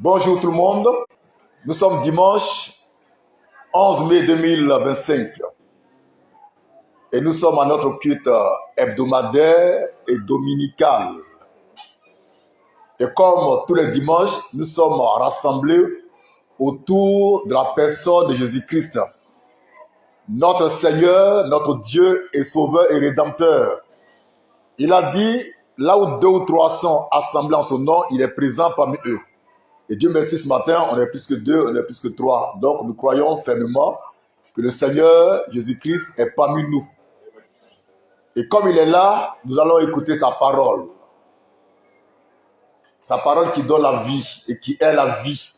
Bonjour tout le monde. Nous sommes dimanche 11 mai 2025 et nous sommes à notre culte hebdomadaire et dominicale. Et comme tous les dimanches, nous sommes rassemblés autour de la personne de Jésus-Christ, notre Seigneur, notre Dieu et Sauveur et Rédempteur. Il a dit, là où 2 ou 3 sont assemblés en son nom, il est présent parmi eux. Et Dieu merci, ce matin, on est plus que 2, on est plus que 3. Donc nous croyons fermement que le Seigneur Jésus-Christ est parmi nous. Et comme il est là, nous allons écouter sa parole. Sa parole qui donne la vie et qui est la vie.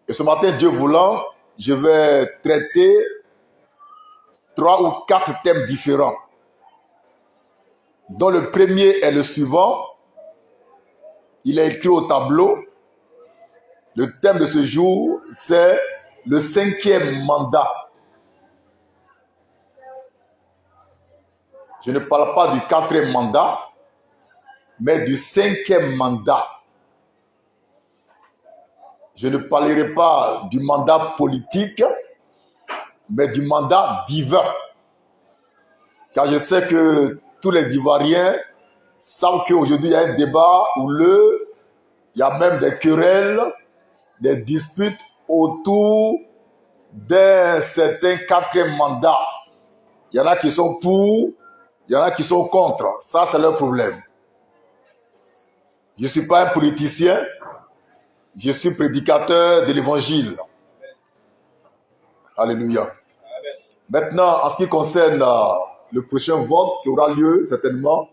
Et ce matin, Dieu voulant, je vais traiter 3 ou 4 thèmes différents, dont le premier est le suivant. Il est écrit au tableau. Le thème de ce jour, c'est le 5e mandat. Je ne parle pas du 4e mandat, mais du 5e mandat. Je ne parlerai pas du mandat politique, mais du mandat divin. Car je sais que tous les Ivoiriens savent qu'aujourd'hui, il y a un débat où il y a même des querelles, des disputes autour d'un certain 4e mandat. Il y en a qui sont pour, il y en a qui sont contre. Ça, c'est leur problème. Je ne suis pas un politicien, je suis prédicateur de l'évangile. Alléluia. Maintenant, en ce qui concerne le prochain vote qui aura lieu certainement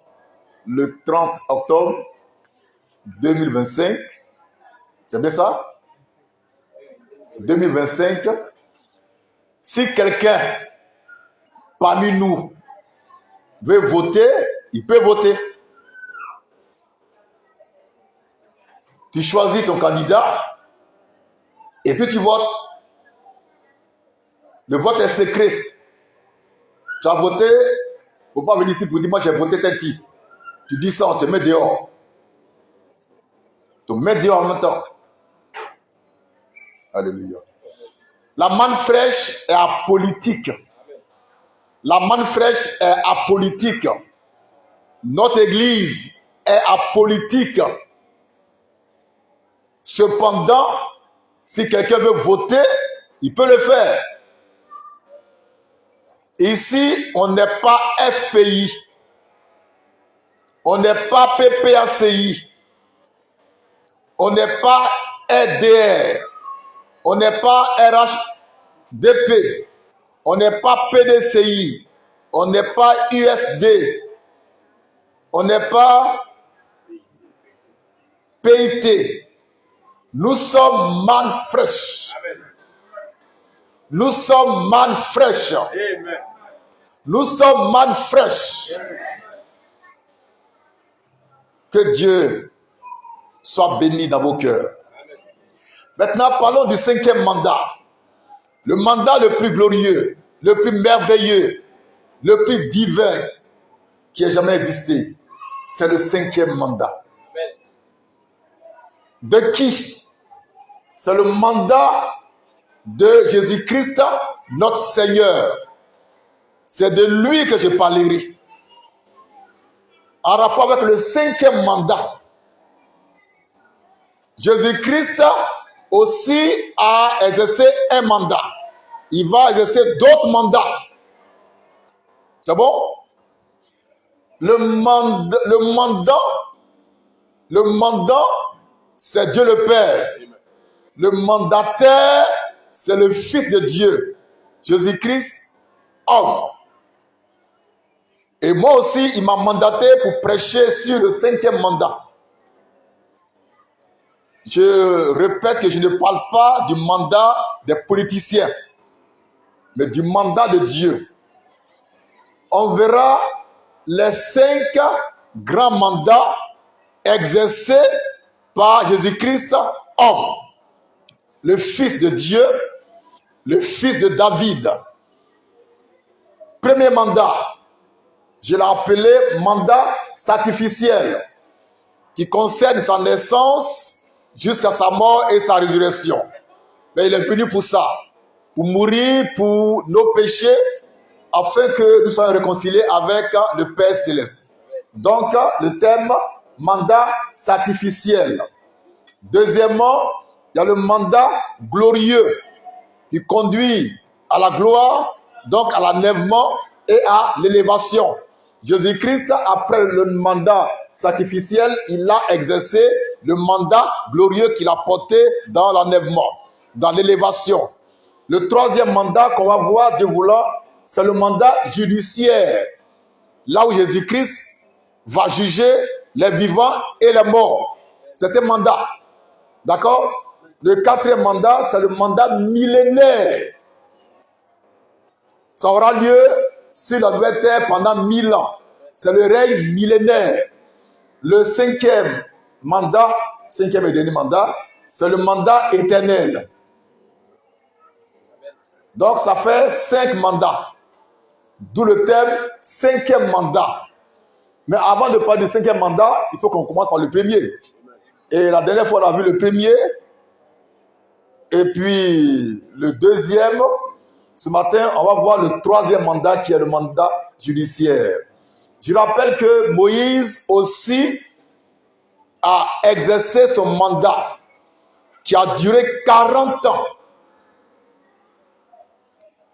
le 30 octobre 2025, c'est bien ça? 2025. Si quelqu'un parmi nous veut voter, il peut voter. Tu choisis ton candidat et puis tu votes. Le vote est secret. Tu as voté, il ne faut pas venir ici pour dire moi j'ai voté tel type. Tu dis ça, on te met dehors. Tu te mets dehors en même temps. Alléluia. La manne fraîche est apolitique. La manne fraîche est apolitique. Notre église est apolitique. Cependant, si quelqu'un veut voter, il peut le faire. Ici, on n'est pas FPI. On n'est pas PPACI. On n'est pas RDR. On n'est pas RHDP. On n'est pas PDCI. On n'est pas USD. On n'est pas PIT. Nous sommes manne fraîche. Nous sommes manne fraîche. Nous sommes manne fraîche. Que Dieu soit béni dans vos cœurs. Maintenant, parlons du 5e mandat. Le mandat le plus glorieux, le plus merveilleux, le plus divin qui ait jamais existé. C'est le 5e mandat. De qui? C'est le mandat de Jésus-Christ, notre Seigneur. C'est de lui que je parlerai. En rapport avec le 5e mandat. Jésus-Christ aussi a exercé un mandat. Il va exercer d'autres mandats. C'est bon? Le mandant, c'est Dieu le Père. Le mandataire, c'est le Fils de Dieu. Jésus-Christ, homme. Et moi aussi, il m'a mandaté pour prêcher sur le 5e mandat. Je répète que je ne parle pas du mandat des politiciens, mais du mandat de Dieu. On verra les 5 grands mandats exercés par Jésus-Christ, homme, le Fils de Dieu, le Fils de David. Premier mandat, je l'ai appelé mandat sacrificiel, qui concerne sa naissance jusqu'à sa mort et sa résurrection. Mais il est venu pour ça, pour mourir pour nos péchés, afin que nous soyons réconciliés avec le Père Céleste. Donc, le thème, mandat sacrificiel. Deuxièmement, il y a le mandat glorieux qui conduit à la gloire, donc à l'enlèvement et à l'élévation. Jésus-Christ, après le mandat sacrificiel, il a exercé le mandat glorieux qu'il a porté dans l'enlèvement, dans l'élévation. Le troisième mandat qu'on va voir, Dieu voulant, c'est le mandat judiciaire. Là où Jésus-Christ va juger les vivants et les morts. C'est un mandat. D'accord? Le quatrième mandat, c'est le mandat millénaire. Ça aura lieu sur la nouvelle terre pendant 1000 ans. C'est le règne millénaire. Le cinquième mandat, cinquième et dernier mandat, c'est le mandat éternel. Donc ça fait 5 mandats. D'où le thème cinquième mandat. Mais avant de parler du cinquième mandat, il faut qu'on commence par le premier. Et la dernière fois, on a vu le premier. Et puis le deuxième. Ce matin, on va voir le troisième mandat qui est le mandat judiciaire. Je rappelle que Moïse aussi a exercé son mandat qui a duré 40 ans.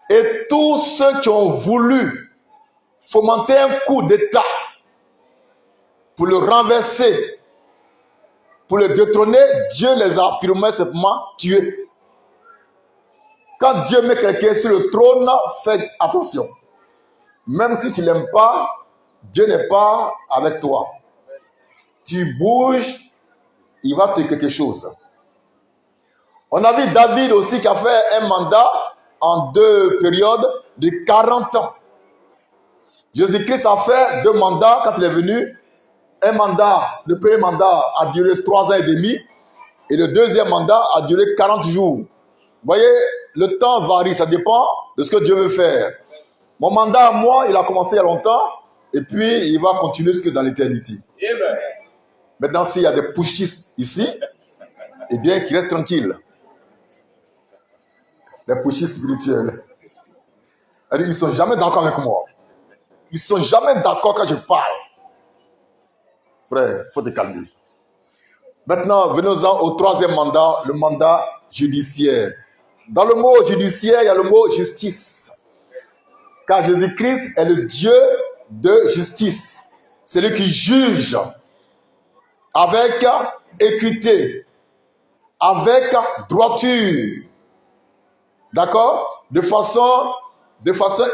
Et tous ceux qui ont voulu fomenter un coup d'État pour le renverser, pour le détrôner, Dieu les a purement simplement tués. Quand Dieu met quelqu'un sur le trône, fais attention. Même si tu ne l'aimes pas, Dieu n'est pas avec toi. Tu bouges, il va te dire quelque chose. On a vu David aussi qui a fait un mandat en 2 périodes de 40 ans. Jésus-Christ a fait 2 mandats quand il est venu. Un mandat, le premier mandat a duré 3 ans et demi et le deuxième mandat a duré 40 jours. Vous voyez, le temps varie, ça dépend de ce que Dieu veut faire. Mon mandat à moi, il a commencé il y a longtemps et puis il va continuer jusque dans l'éternité. Maintenant, s'il y a des pushistes ici, eh bien, qu'ils restent tranquilles. Les pushistes spirituels. Ils ne sont jamais d'accord avec moi. Ils ne sont jamais d'accord quand je parle. Frère, il faut te calmer. Maintenant, venons-en au troisième mandat, le mandat judiciaire. Dans le mot judiciaire, il y a le mot justice. Car Jésus-Christ est le Dieu de justice. C'est lui qui juge avec équité, avec droiture. D'accord? De façon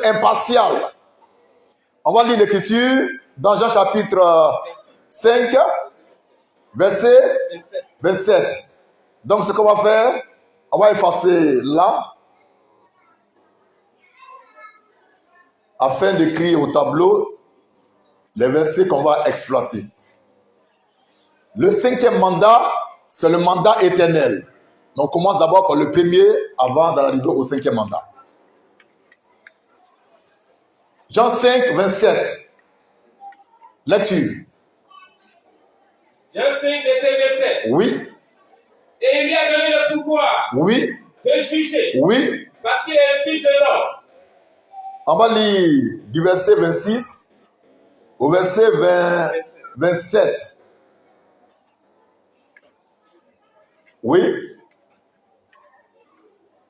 impartiale. On va lire l'écriture dans Jean chapitre 5, verset 27. Donc ce qu'on va faire, on va effacer là, afin d'écrire au tableau les versets qu'on va exploiter. Le cinquième mandat, c'est le mandat éternel. Donc, on commence d'abord par le premier avant d'arriver au cinquième mandat. Jean 5, 27. Lecture. Jean 5, verset 27. Oui. Et il lui a donné le pouvoir Oui. de juger. Oui. Parce qu'il est le fils de l'homme. On va lire du verset 26 au verset 27. Oui.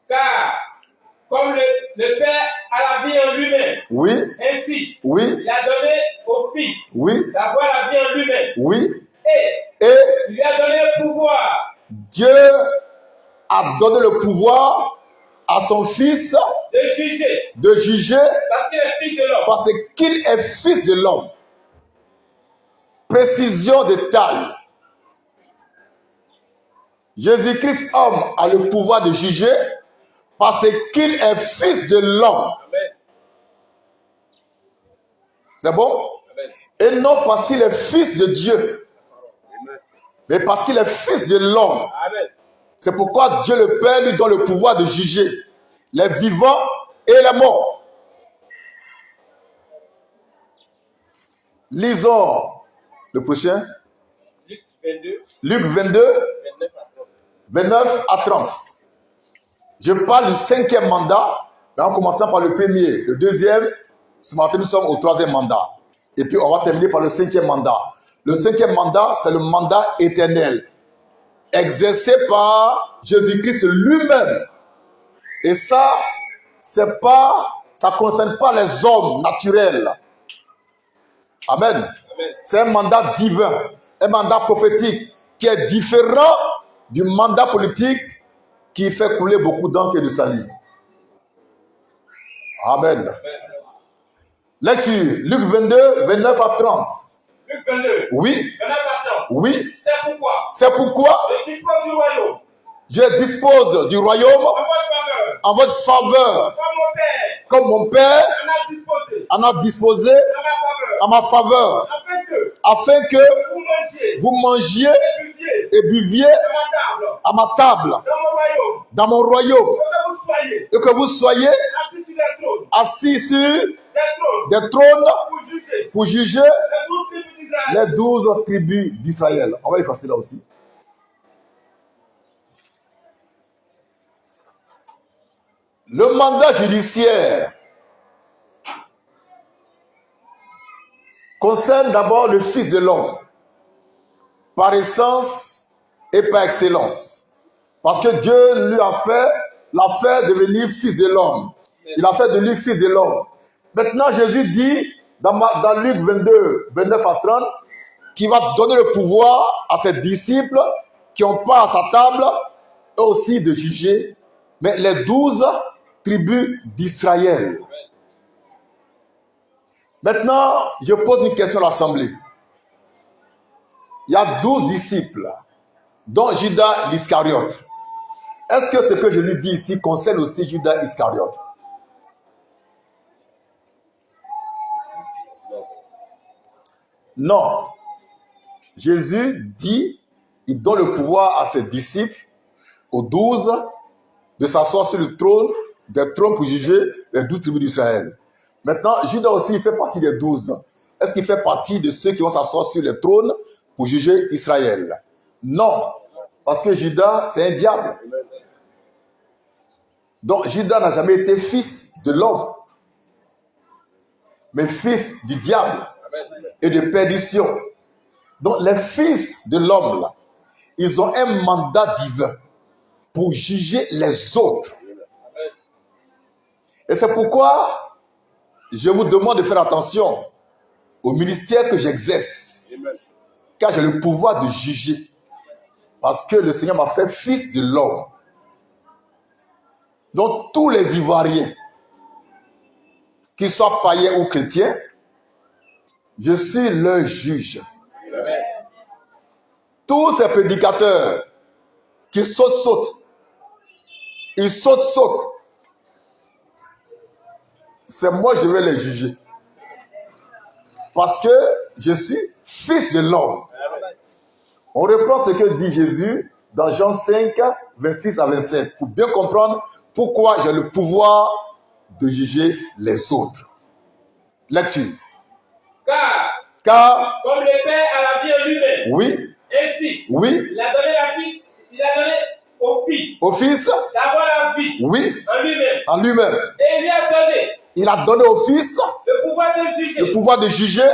Car, comme le Père a la vie en lui-même, Oui. ainsi, Oui. il a donné au Fils Oui. d'avoir la vie en lui-même. Oui. Et Et il lui a donné le pouvoir Dieu a donné le pouvoir à son fils de juger parce qu'il est fils de l'homme. Parce qu'il est fils de l'homme. Précision de taille. Jésus-Christ, homme, a le pouvoir de juger parce qu'il est fils de l'homme. C'est bon? Amen. Et non parce qu'il est fils de Dieu, mais parce qu'il est fils de l'homme. C'est pourquoi Dieu le Père lui donne le pouvoir de juger les vivants et les morts. Lisons le prochain. Luc 22, Luc 22, 29 à 30. Je parle du 5e mandat, mais en commençant par le premier. Le deuxième, ce matin, nous sommes au 3e mandat. Et puis, on va terminer par le 5e mandat. Le 5e mandat, c'est le mandat éternel, exercé par Jésus-Christ lui-même. Et ça, ça ne concerne pas les hommes naturels. Amen. C'est un mandat divin, un mandat prophétique qui est différent du mandat politique qui fait couler beaucoup d'encre et de salive. Amen. Lecture, Luc 22, 29 à 30. Luc 22. Oui. 29 à 30. Oui. C'est pourquoi Je dispose du royaume. Je dispose du royaume en votre faveur. Comme mon Père en a disposé à ma faveur. Afin que vous mangiez et buviez à ma table dans mon royaume. Et que vous soyez assis sur des trônes pour juger les 12 tribus d'Israël. On va effacer là aussi. Le mandat judiciaire concerne d'abord le Fils de l'homme, par essence et par excellence. Parce que Dieu lui a fait l'affaire de devenir Fils de l'homme. Il a fait de lui Fils de l'homme. Maintenant, Jésus dit dans Luc 22, 29 à 30, qu'il va donner le pouvoir à ses disciples qui ont pas à sa table, eux aussi de juger, mais les 12 tribus d'Israël. Maintenant, je pose une question à l'Assemblée. Il y a 12 disciples, dont Judas l'Iscariote. Est-ce que ce que Jésus dit ici concerne aussi Judas Iscariote? Non. Jésus dit, il donne le pouvoir à ses disciples, aux 12, de s'asseoir sur le trône, des trônes pour juger les 12 tribus d'Israël. Maintenant, Judas aussi, il fait partie des 12. Est-ce qu'il fait partie de ceux qui vont s'asseoir sur les trônes pour juger Israël? Non. Parce que Judas, c'est un diable. Donc, Judas n'a jamais été fils de l'homme, mais fils du diable et de perdition. Donc, les fils de l'homme, là, ils ont un mandat divin pour juger les autres. Et c'est pourquoi je vous demande de faire attention au ministère que j'exerce, car j'ai le pouvoir de juger, parce que le Seigneur m'a fait fils de l'homme. Donc, tous les Ivoiriens, qu'ils soient païens ou chrétiens, je suis leur juge. Tous ces prédicateurs qui sautent, ils sautent, c'est moi je vais les juger. Parce que je suis fils de l'homme. On reprend ce que dit Jésus dans Jean 5, 26 à 27, pour bien comprendre pourquoi j'ai le pouvoir de juger les autres. Lecture. Car comme le Père a la vie en lui-même, oui, ainsi, oui, il a donné au Fils au Fils, d'avoir la vie oui, en lui-même. Et Il a donné au Fils le pouvoir de juger, le pouvoir de juger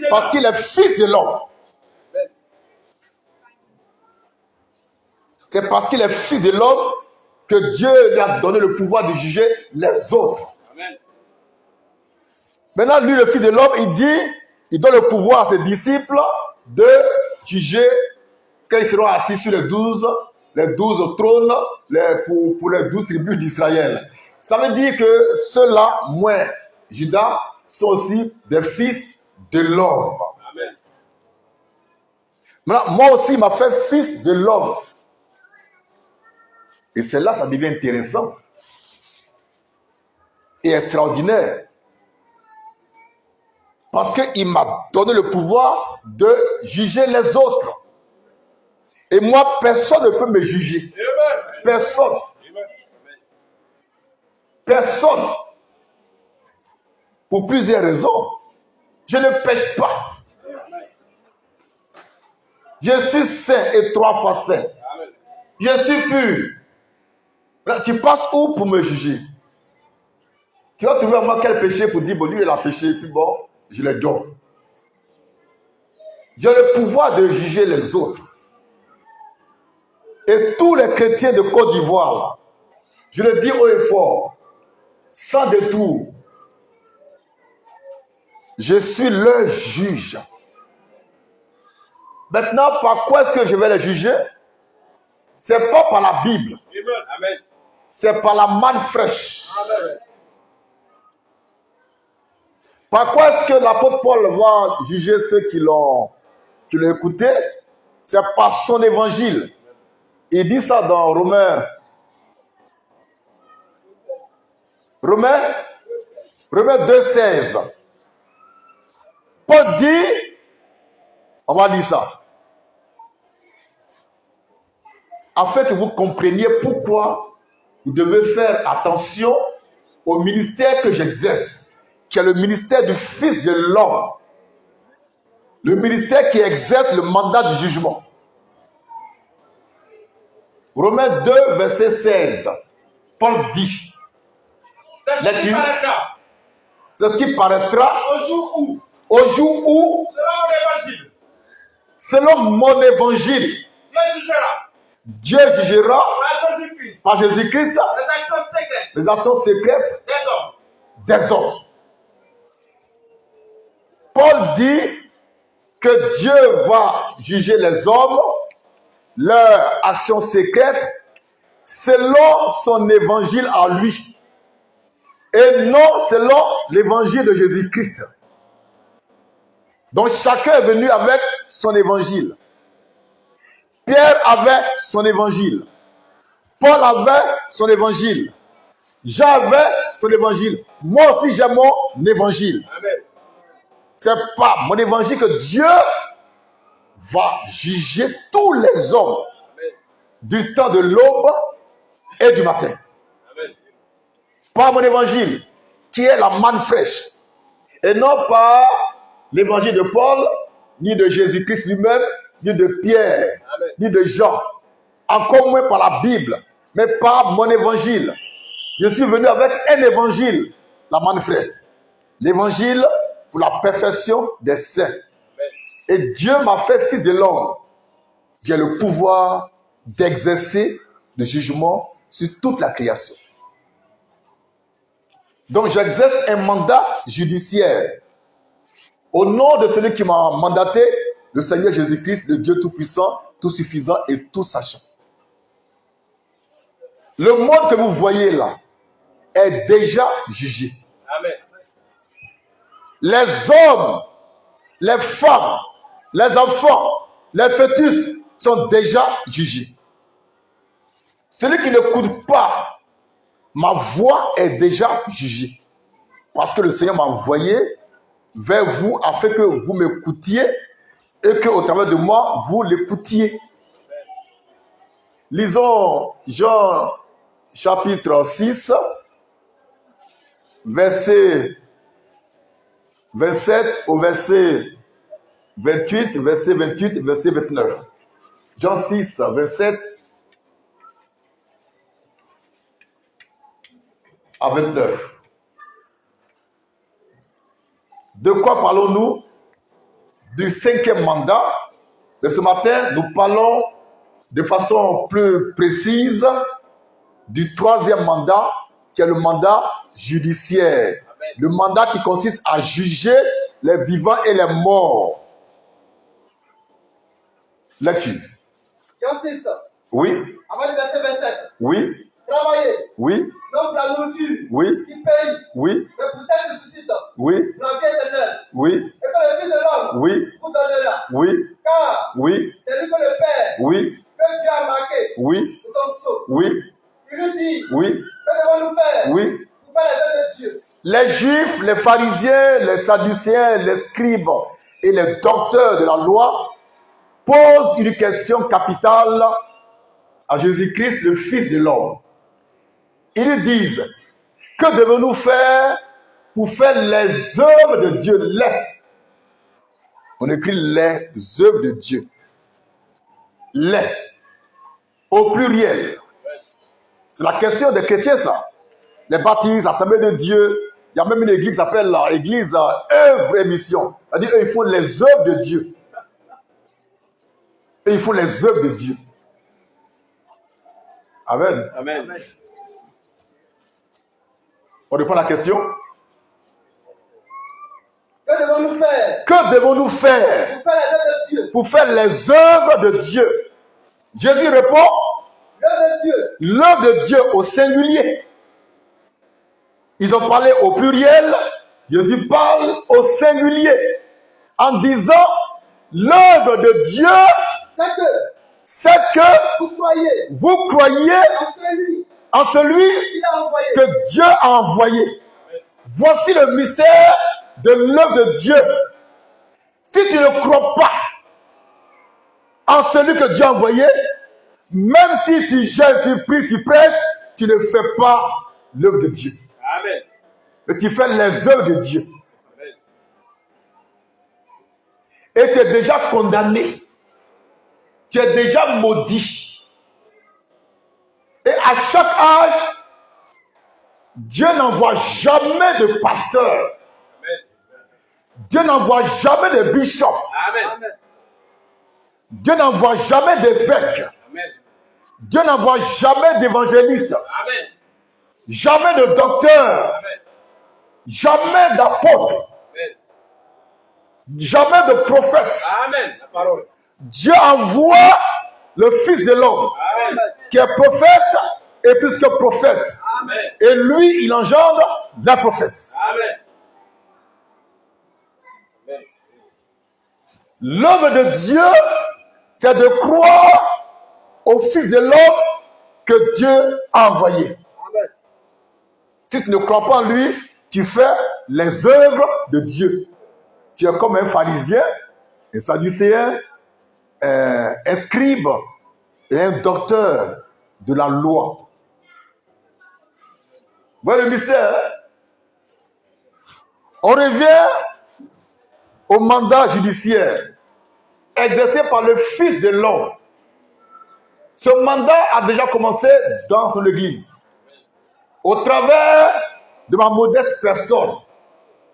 parce qu'il est fils de l'homme. C'est parce qu'il est fils de l'homme que Dieu lui a donné le pouvoir de juger les autres. Amen. Maintenant, lui, le fils de l'homme, il donne le pouvoir à ses disciples de juger quand ils seront assis sur les 12 trônes pour les 12 tribus d'Israël. Ça veut dire que ceux-là, moi, Judas, sont aussi des fils de l'homme. Amen. Maintenant, moi aussi, il m'a fait fils de l'homme. Et c'est là, ça devient intéressant et extraordinaire. Parce qu'il m'a donné le pouvoir de juger les autres. Et moi, personne ne peut me juger. Personne. Personne. Pour plusieurs raisons. Je ne pêche pas. Je suis saint et 3 fois saint. Je suis pur. Tu passes où pour me juger? Tu vas trouver à moi quel péché pour dire, bon, lui, il a péché, puis bon, je le donne. J'ai le pouvoir de juger les autres. Et tous les chrétiens de Côte d'Ivoire, je le dis haut et fort, sans détour, je suis le juge. Maintenant, par quoi est-ce que je vais les juger? C'est pas par la Bible. Amen. C'est par la manne fraîche. Amen. Par quoi est-ce que l'apôtre Paul va juger ceux qui l'ont écouté? C'est par son évangile. Il dit ça dans Romains 2,16. Paul dit, on va dire ça, afin que vous compreniez pourquoi vous devez faire attention au ministère que j'exerce, qui est le ministère du Fils de l'homme, le ministère qui exerce le mandat du jugement. Romains 2, verset 16, Paul dit, c'est ce qui paraîtra au jour où, selon mon évangile, Dieu jugera par Jésus-Christ les actions secrètes des hommes. Paul dit que Dieu va juger les hommes, leurs actions secrètes, selon son évangile à lui, et non selon l'évangile de Jésus-Christ. Donc chacun est venu avec son évangile. Pierre avait son évangile. Paul avait son évangile. Jean avait son évangile. Moi aussi j'ai mon évangile. C'est pas mon évangile que Dieu va juger tous les hommes du temps de l'aube et du matin. Par mon évangile, qui est la manne fraîche, et non par l'évangile de Paul, ni de Jésus-Christ lui-même, ni de Pierre, ni de Jean, encore moins par la Bible, mais par mon évangile. Je suis venu avec un évangile, la manne fraîche. L'évangile pour la perfection des saints. Et Dieu m'a fait fils de l'homme. J'ai le pouvoir d'exercer le jugement sur toute la création. Donc j'exerce un mandat judiciaire au nom de celui qui m'a mandaté, le Seigneur Jésus-Christ, le Dieu tout-puissant, tout-suffisant et tout-sachant. Le monde que vous voyez là est déjà jugé. Amen. Les hommes, les femmes, les enfants, les fœtus sont déjà jugés. Celui qui n'écoute pas ma voix est déjà jugé. Parce que le Seigneur m'a envoyé vers vous afin que vous m'écoutiez et qu'au travers de moi, vous l'écoutiez. Lisons Jean chapitre 6, verset 27 au verset 28, verset 28, verset 29. Jean 6, 27 à 29. De quoi parlons-nous? Du 5e mandat. De ce matin, nous parlons de façon plus précise du 3e mandat, qui est le mandat judiciaire. Amen. Le mandat qui consiste à juger les vivants et les morts. Lecture. Jean 6. Oui. Avant le verset 27. Oui. Travailler. Oui. Non pour la nourriture. Oui. Qui paye. Oui. Mais pour celle qui suscite. Oui. La vie éternelle. Oui. Et que le Fils de l'homme. Oui. Vous donnera. Oui. Car. Oui. C'est lui que le Père. Oui. Que Dieu a marqué. Oui. Pour son sceau. Oui. Il lui dit. Oui. Que devons-nous faire? Oui. Pour faire les œuvres de Dieu. Les Juifs, les pharisiens, les sadducéens, les scribes et les docteurs de la loi posent une question capitale à Jésus-Christ, le Fils de l'homme. Ils lui disent, que devons-nous faire pour faire les œuvres de Dieu? On écrit les œuvres de Dieu. au pluriel. C'est la question des chrétiens, ça. Les baptistes, l'Assemblée de Dieu. Il y a même une église qui s'appelle l'église œuvre et mission. C'est-à-dire eux, ils font les œuvres de Dieu. Et ils font les œuvres de Dieu. Amen. Amen. On reprend la question. Que devons-nous faire Que devons-nous faire pour faire les œuvres de Dieu? pour faire les œuvres de Dieu? Jésus répond, L'œuvre de Dieu. l'œuvre de Dieu au singulier. Ils ont parlé au pluriel, Jésus parle au singulier, en disant, l'œuvre de Dieu, C'est que c'est que vous croyez vous croyez en celui en celui qu'il a envoyé. que Dieu a envoyé. Voici le mystère de l'œuvre de Dieu. Si tu ne crois pas en celui que Dieu a envoyé, même si tu jeûnes, tu pries, tu prêches, tu ne fais pas l'œuvre de Dieu. Amen. Mais tu fais les œuvres de Dieu. Amen. Et tu es déjà condamné. Tu es déjà maudit. Et à chaque âge, Dieu n'envoie jamais de pasteur. Dieu n'envoie jamais de bishop. Amen. Dieu n'envoie jamais d'évêque. Amen. Dieu n'envoie jamais d'évangéliste. Amen. Jamais de docteur. Amen. Jamais d'apôtre. Amen. Jamais de prophète. Amen. La parole. Dieu envoie le Fils de l'homme Amen. qui est prophète et plus que prophète. Amen. Et lui, il engendre la prophète. Amen. L'œuvre de Dieu, c'est de croire au Fils de l'homme que Dieu a envoyé. Si tu ne crois pas en lui, tu fais les œuvres de Dieu. Tu es comme un pharisien, un sadducéen, un scribe et un docteur de la loi. Voilà le mystère. Hein? On revient au mandat judiciaire exercé par le Fils de l'homme. Ce mandat a déjà commencé dans son église. Au travers de ma modeste personne,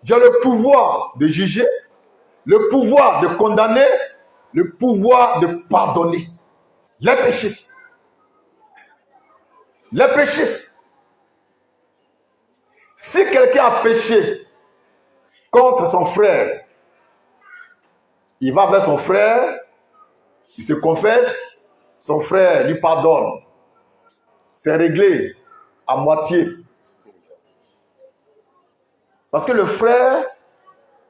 j'ai le pouvoir de juger, le pouvoir de condamner, le pouvoir de pardonner les péchés. Les péchés. Si quelqu'un a péché contre son frère, il va vers son frère, il se confesse, son frère lui pardonne. C'est réglé à moitié. Parce que le frère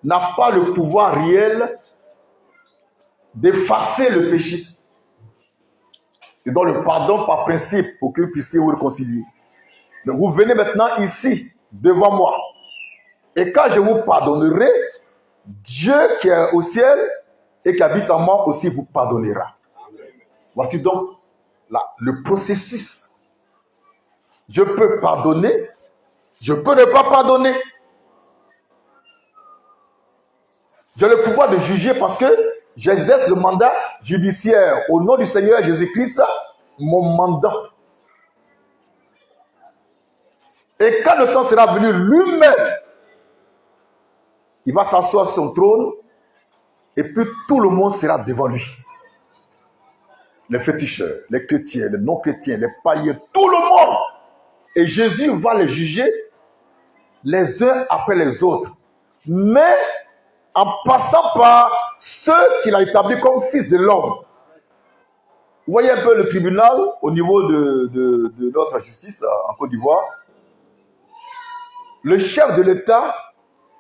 n'a pas le pouvoir réel d'effacer le péché. Il donne le pardon par principe pour que vous puissiez vous réconcilier. Donc vous venez maintenant ici, devant moi. Et quand je vous pardonnerai, Dieu qui est au ciel et qui habite en moi aussi vous pardonnera. Voici donc le processus. Je peux pardonner, je peux ne pas pardonner. J'ai le pouvoir de juger parce que j'exerce le mandat judiciaire. Au nom du Seigneur Jésus-Christ, mon mandat. Et quand le temps sera venu, lui-même, il va s'asseoir sur son trône et puis tout le monde sera devant lui. Les féticheurs, les chrétiens, les non-chrétiens, les païens, tout le monde. Et Jésus va les juger les uns après les autres. Mais en passant par ceux qu'il a établis comme fils de l'homme. Vous voyez un peu le tribunal au niveau de notre justice en Côte d'Ivoire. Le chef de l'État,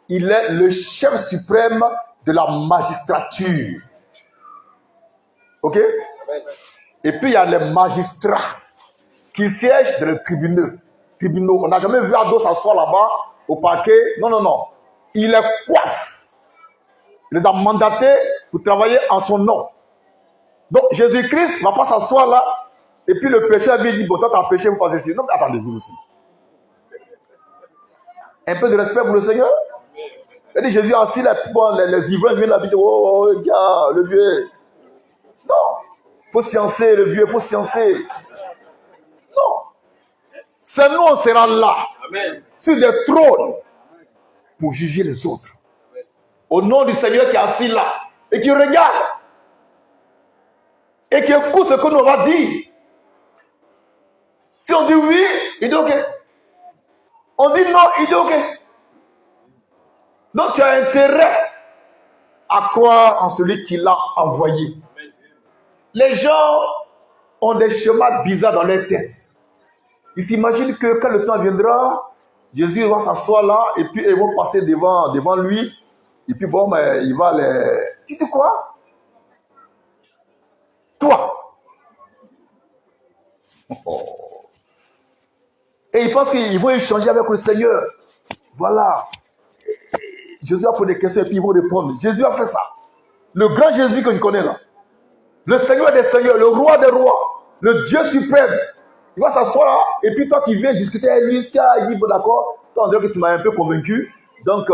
il est le chef suprême de la magistrature. Ok? Et puis il y a les magistrats qui siègent dans les tribunaux. On n'a jamais vu Ado s'asseoir là-bas au parquet. Non, non, non. Il les coiffe. Il les a mandatés pour travailler en son nom. Donc Jésus-Christ ne va pas s'asseoir là. Et puis le pécheur lui dit, bon, toi tu as péché, vous passez ici. Non, mais attendez, vous aussi. Un peu de respect pour le Seigneur. Il dit, Jésus assis là, bon, les ivrognes viennent là, oh, regarde, le vieux. Non. Il faut sciencer le vieux, il faut sciencer. Non. C'est nous, on sera là, Amen. sur des trônes, pour juger les autres. Au nom du Seigneur qui est assis là, et qui regarde, et qui écoute ce que nous va dire. Si on dit oui, il dit ok. On dit non, il dit ok. Donc tu as intérêt à croire en celui qui l'a envoyé. Les gens ont des schémas bizarres dans leur tête. Ils s'imaginent que quand le temps viendra, Jésus va s'asseoir là et puis ils vont passer devant lui. Et puis bon, mais il va les... Tu dis quoi? Toi. Oh. Et ils pensent qu'ils vont échanger avec le Seigneur. Voilà. Jésus va poser des questions et puis ils vont répondre. Jésus a fait ça. Le grand Jésus que je connais là. Le Seigneur des Seigneurs, le roi des rois, le Dieu suprême. Il va s'asseoir là et puis toi tu viens discuter avec lui. Il dit bon d'accord, toi on dirait que tu m'as un peu convaincu. Donc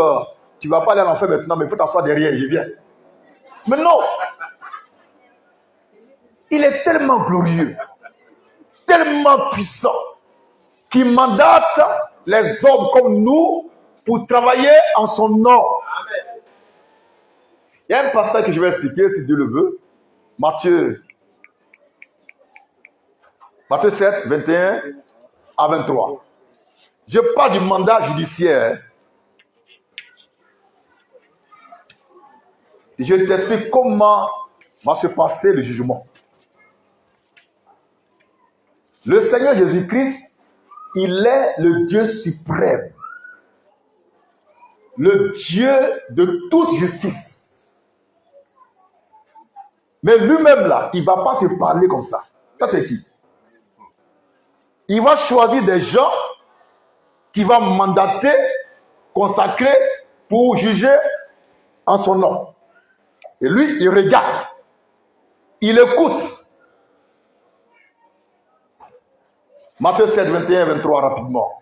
tu ne vas pas aller à l'enfer maintenant, mais il faut t'asseoir derrière, je viens. Mais non. Il est tellement glorieux, tellement puissant, qu'il mandate les hommes comme nous pour travailler en son nom. Amen. Il y a un passage que je vais expliquer, si Dieu le veut. Matthieu 7, 21 à 23. Je parle du mandat judiciaire. Et je t'explique comment va se passer le jugement. Le Seigneur Jésus-Christ, il est le Dieu suprême. Le Dieu de toute justice. Mais lui-même là, il ne va pas te parler comme ça. Toi, tu es qui? Il va choisir des gens qui va mandater, consacrer pour juger en son nom. Et lui, il regarde. Il écoute. Matthieu 7, 21, 23, rapidement.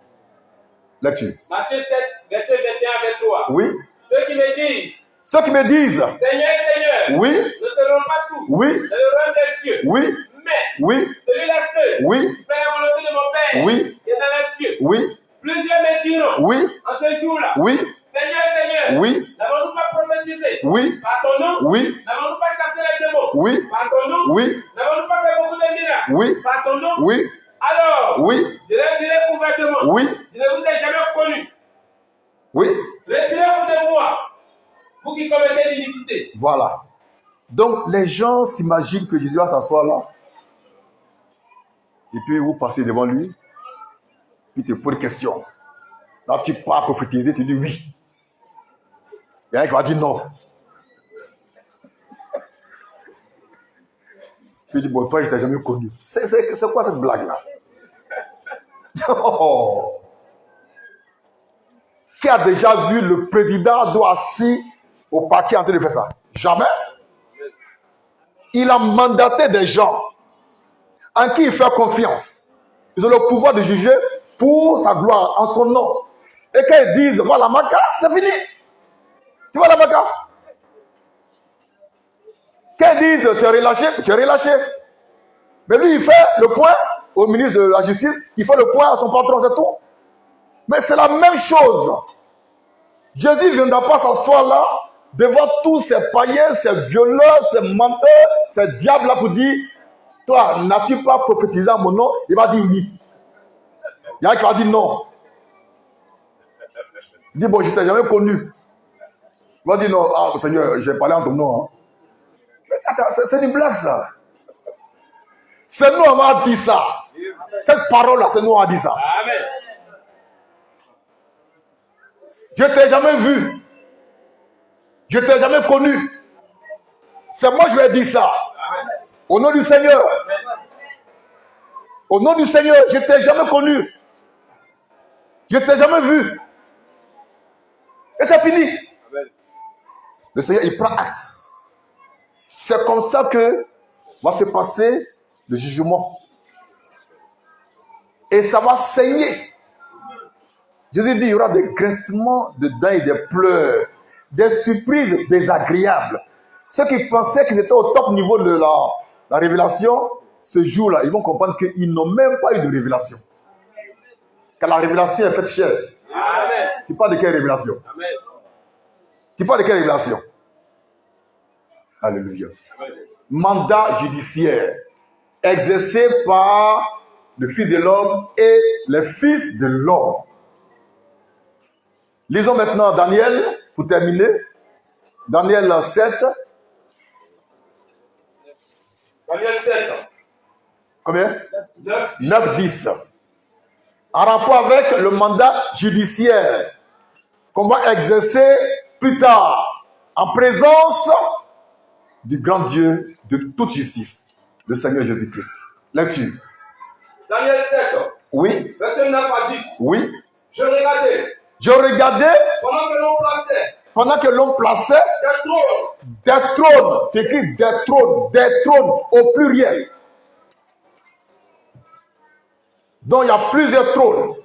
Là-dessus. Matthieu 7, verset 21 23. Oui. Ceux qui me disent, Ceux qui me disent, Seigneur, Seigneur, oui, ne te donneront pas tout. oui, Dans le royaume des cieux. oui, Mais oui, celui-là seul, oui, qui fait la volonté de mon Père, oui, qui est dans les cieux. oui, Plusieurs me diront, oui, en ce jour-là, oui, Seigneur, Seigneur, oui, n'avons-nous pas prophétisé oui, par ton nom? oui, N'avons-nous pas chassé les démons oui, par ton nom? oui, N'avons-nous pas fait beaucoup de miracles oui, par ton nom? oui, Alors, oui, je leur dirai ouvertement, oui, je ne vous ai jamais connu. oui. Retirez-vous de moi, vous qui commettez l'iniquité. Voilà. Donc, les gens s'imaginent que Jésus va s'asseoir là. Et puis, vous passez devant lui. Il te pose une question. Là, tu pars prophétiser, tu dis oui. Il y a un qui va dire non. Puis il dit, bon, toi, je ne t'ai jamais connu. C'est quoi cette blague-là? Oh. Qui a déjà vu le président doit assis au parquet en train de faire ça? Jamais. Il a mandaté des gens en qui il fait confiance. Ils ont le pouvoir de juger pour sa gloire, en son nom. Et quand ils disent, voilà ma carte, c'est fini. Tu vois la maca? Quand ils disent, tu es relâché, tu es relâché. Mais lui, il fait le point au ministre de la Justice, il fait le point à son patron, c'est tout. Mais c'est la même chose. Jésus ne viendra pas s'asseoir là, devant tous ces païens, ces violeurs, ces menteurs, ces diables-là pour dire, toi, n'as-tu pas prophétisé en mon nom? Il va dire oui. Il y a un qui va dire non. Il dit, bon, je ne t'ai jamais connu. Il va dire non, ah Seigneur, j'ai parlé en ton nom. Hein. Mais attends, c'est une blague ça. C'est nous, on m'a dit ça. Cette parole-là, c'est nous, on a dit ça. Amen. Je ne t'ai jamais vu. Je ne t'ai jamais connu. C'est moi qui vais dire ça. Au nom du Seigneur. Au nom du Seigneur, je ne t'ai jamais connu. Je ne t'ai jamais vu. Et c'est fini. Le Seigneur, il prend acte. C'est comme ça que va se passer le jugement. Et ça va saigner. Jésus dit, il y aura des grincements de dents et des pleurs, des surprises désagréables. Ceux qui pensaient qu'ils étaient au top niveau de la révélation, ce jour-là, ils vont comprendre qu'ils n'ont même pas eu de révélation. Car la révélation est faite chère. Amen. Tu parles de quelle révélation? Amen. Tu parles de quelle révélation? Alléluia. Amen. Mandat judiciaire exercé par le Fils de l'homme et les fils de l'homme. Lisons maintenant Daniel, pour terminer. Daniel 7. Daniel 7. Combien? 9. 9, 10. En rapport avec le mandat judiciaire qu'on va exercer plus tard en présence du grand Dieu de toute justice, le Seigneur Jésus-Christ. Lecture. Daniel 7. Oui, Verset 9 à 10. oui. Je regardais Je regardais pendant que l'on plaçait des trônes, tu écris des trônes au pluriel. Donc il y a plusieurs trônes,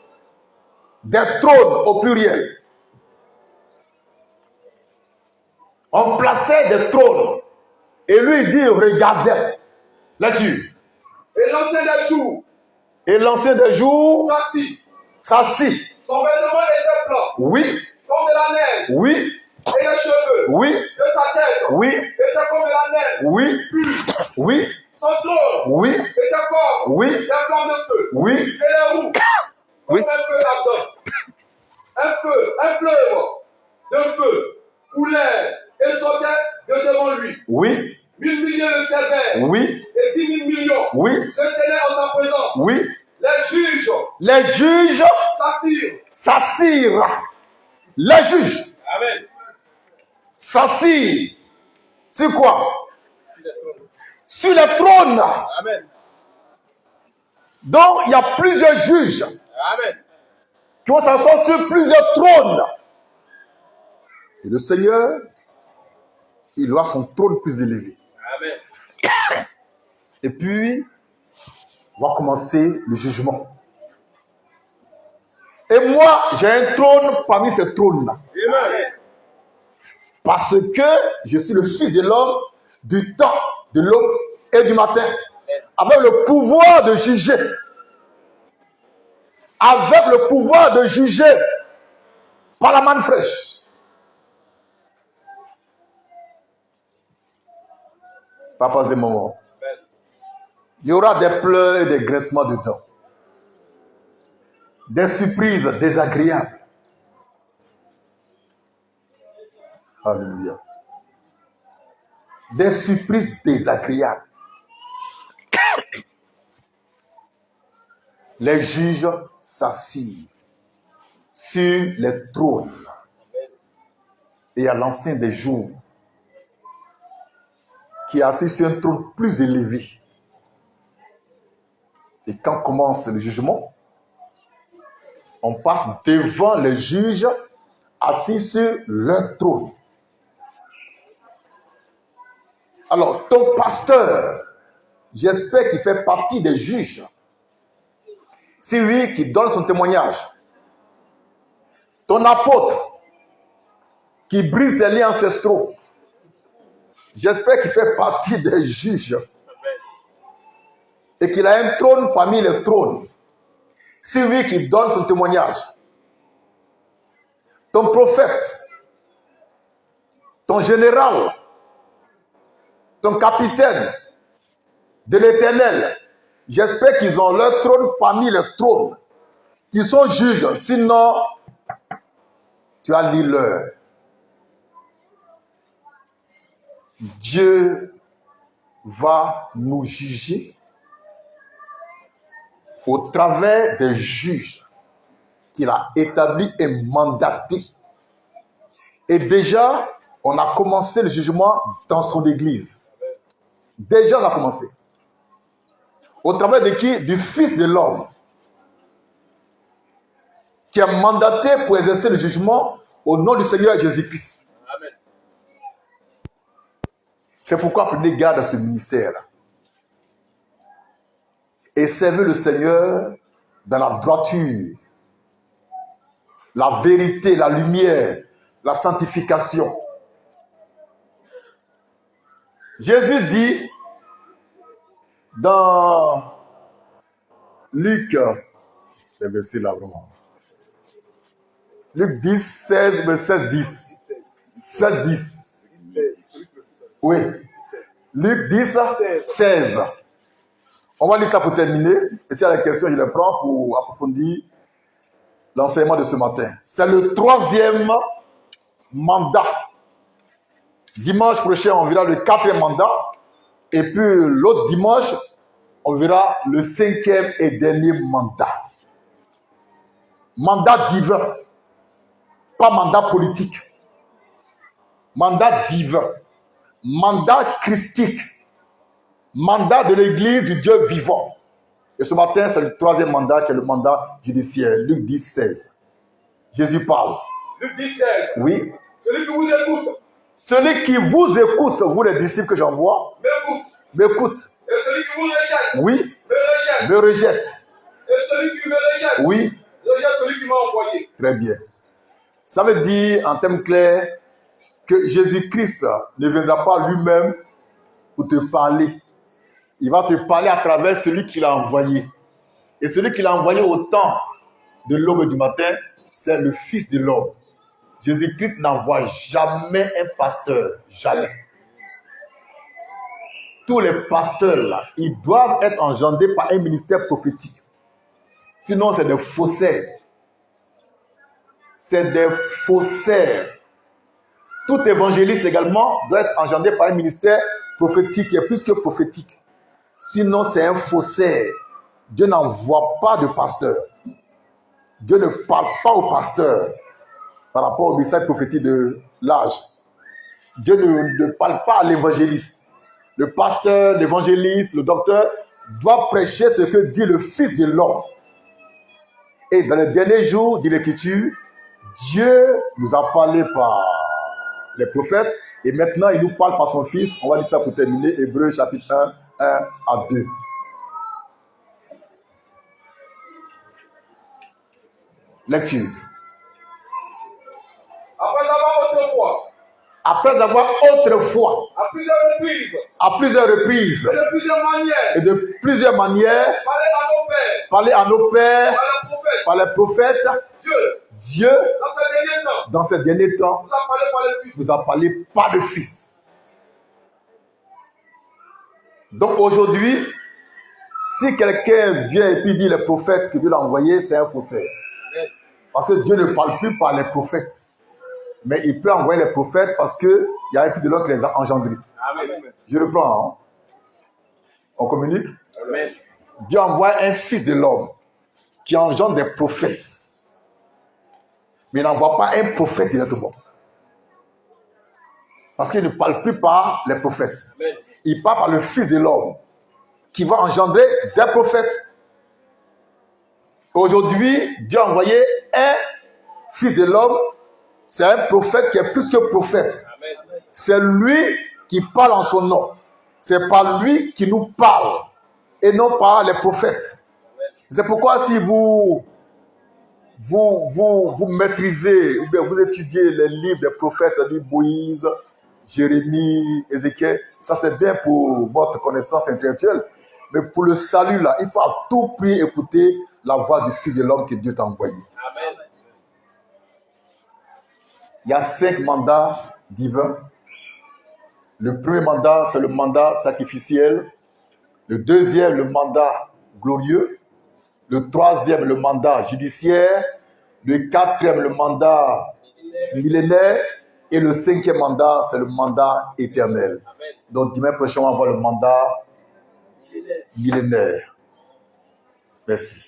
des trônes au pluriel. On plaçait des trônes et lui il dit regardez. Là-dessus. et l'ancien des jours Et l'ancien des jours s'assit. Son vêtement était blanc, Oui, comme de la neige, oui, et les cheveux oui, de sa tête oui, étaient comme de la neige. oui, oui, Son trône oui, était comme oui, des flammes de feu, oui, et les roues comme Oui. un feu ardent. Un fleuve de feu coulait et sortait de devant lui. oui, 1000 milliers de sévères oui, et 10 000 millions oui, se tenaient en sa présence. oui. Les juges Les juges s'assirent. s'assirent. Les juges Amen. s'assirent. Sur quoi? Sur les trônes. Amen. Donc, il y a plusieurs juges Amen. qui vont s'asseoir sur plusieurs trônes. Et le Seigneur, il aura son trône plus élevé. Amen. Et puis, va commencer le jugement. Et moi, j'ai un trône parmi ces trônes-là. Amen. Parce que je suis le Fils de l'homme du temps, de l'aube et du matin. Avec le pouvoir de juger. Avec le pouvoir de juger par la manne fraîche. Papas et mamans. Il y aura des pleurs et des grincements de dents. Des surprises désagréables. Alléluia. Des surprises désagréables. Les juges s'assirent sur les trônes. Et à l'ancien des jours, qui est assis sur un trône plus élevé. Et quand commence le jugement, on passe devant les juges assis sur leur trône. Alors, ton pasteur, j'espère qu'il fait partie des juges. C'est lui qui donne son témoignage. Ton apôtre, qui brise les liens ancestraux, j'espère qu'il fait partie des juges. Et qu'il a un trône parmi les trônes. C'est lui qui donne son témoignage. Ton prophète, ton général, ton capitaine de l'Éternel, j'espère qu'ils ont leur trône parmi les trônes, qu'ils sont juges, sinon tu as lu leur. Dieu va nous juger au travers des juges qu'il a établis et mandatés. Et déjà, on a commencé le jugement dans son église. Déjà, on a commencé. Au travers de qui? Du Fils de l'homme, qui est mandaté pour exercer le jugement au nom du Seigneur Jésus-Christ. Amen. C'est pourquoi prenez garde à ce ministère-là. Et servez le Seigneur dans la droiture, la vérité, la lumière, la sanctification. Jésus dit, Dans Luc, les versets là vraiment. Luc 10, 16, verset 10. 7, 10. Oui. Luc 10, 16. On va lire ça pour terminer. Et s'il y a des questions, je les prends pour approfondir l'enseignement de ce matin. C'est le 3e mandat. Dimanche prochain, on verra le 4e mandat. Et puis l'autre dimanche, on verra le 5e et dernier mandat. Mandat divin. Pas mandat politique. Mandat divin. Mandat christique. Mandat de l'Église du Dieu vivant. Et ce matin, c'est le 3e mandat qui est le mandat judiciaire. Luc 10, 16. Jésus parle. Luc 10, 16. Oui. Celui qui vous écoute, Celui qui vous écoute, vous les disciples que j'envoie, m'écoute. et celui qui vous rejette, Oui. me rejette. Me rejette. Et celui qui me rejette, Oui. rejette celui qui m'a envoyé. Très bien. Ça veut dire, en termes clairs, que Jésus-Christ ne viendra pas lui-même pour te parler. Il va te parler à travers celui qui l'a envoyé. Et celui qui l'a envoyé au temps de l'aube du matin, c'est le Fils de l'homme. Jésus-Christ n'envoie jamais un pasteur. Jamais. Tous les pasteurs, là, ils doivent être engendrés par un ministère prophétique. Sinon, c'est des faussaires. C'est des faussaires. Tout évangéliste également doit être engendré par un ministère prophétique qui est plus que prophétique. Sinon, c'est un faussaire. Dieu n'envoie pas de pasteur. Dieu ne parle pas au pasteur par rapport au message prophétique de l'âge. Dieu ne parle pas à l'évangéliste. Le pasteur, l'évangéliste, le docteur doit prêcher ce que dit le Fils de l'homme. Et dans les derniers jours, dit l'Écriture, Dieu nous a parlé par les prophètes et maintenant il nous parle par son Fils. On va dire ça pour terminer. Hébreux chapitre 1, 1 à 2. Lecture. Après avoir autrefois, À plusieurs reprises, et de plusieurs manières, parlé à nos pères, par les prophètes, par les prophètes, Dieu, Dieu, dans ces derniers temps, dans ces derniers temps, nous a parlé par le Fils. nous a parlé par le Fils. Donc aujourd'hui, si quelqu'un vient et puis dit les prophètes que Dieu l'a envoyés, c'est un faussaire. Parce que Dieu ne parle plus par les prophètes. Mais il peut envoyer les prophètes parce qu'il y a un Fils de l'homme qui les a engendrés. Amen. Je reprends. Hein? On communique? Amen. Dieu envoie un Fils de l'homme qui engendre des prophètes. Mais il n'envoie pas un prophète directement. Parce qu'il ne parle plus par les prophètes. Amen. Il parle par le Fils de l'homme qui va engendrer des prophètes. Aujourd'hui, Dieu a envoyé un Fils de l'homme. C'est un prophète qui est plus que prophète. Amen. C'est lui qui parle en son nom. C'est par lui qui nous parle et non par les prophètes. C'est pourquoi si vous maîtrisez ou bien vous étudiez les livres des prophètes, c'est-à-dire Moïse, Jérémie, Ézéchiel, ça c'est bien pour votre connaissance intellectuelle. Mais pour le salut là, il faut à tout prix écouter la voix du Fils de l'homme que Dieu t'a envoyé. Amen. Il y a 5 mandats divins. Le premier mandat, c'est le mandat sacrificiel. Le deuxième, le mandat glorieux. Le troisième, le mandat judiciaire. Le quatrième, le mandat millénaire. Et le 5e mandat, c'est le mandat éternel. Amen. Donc dimanche prochain, on va voir le mandat millénaire. Merci.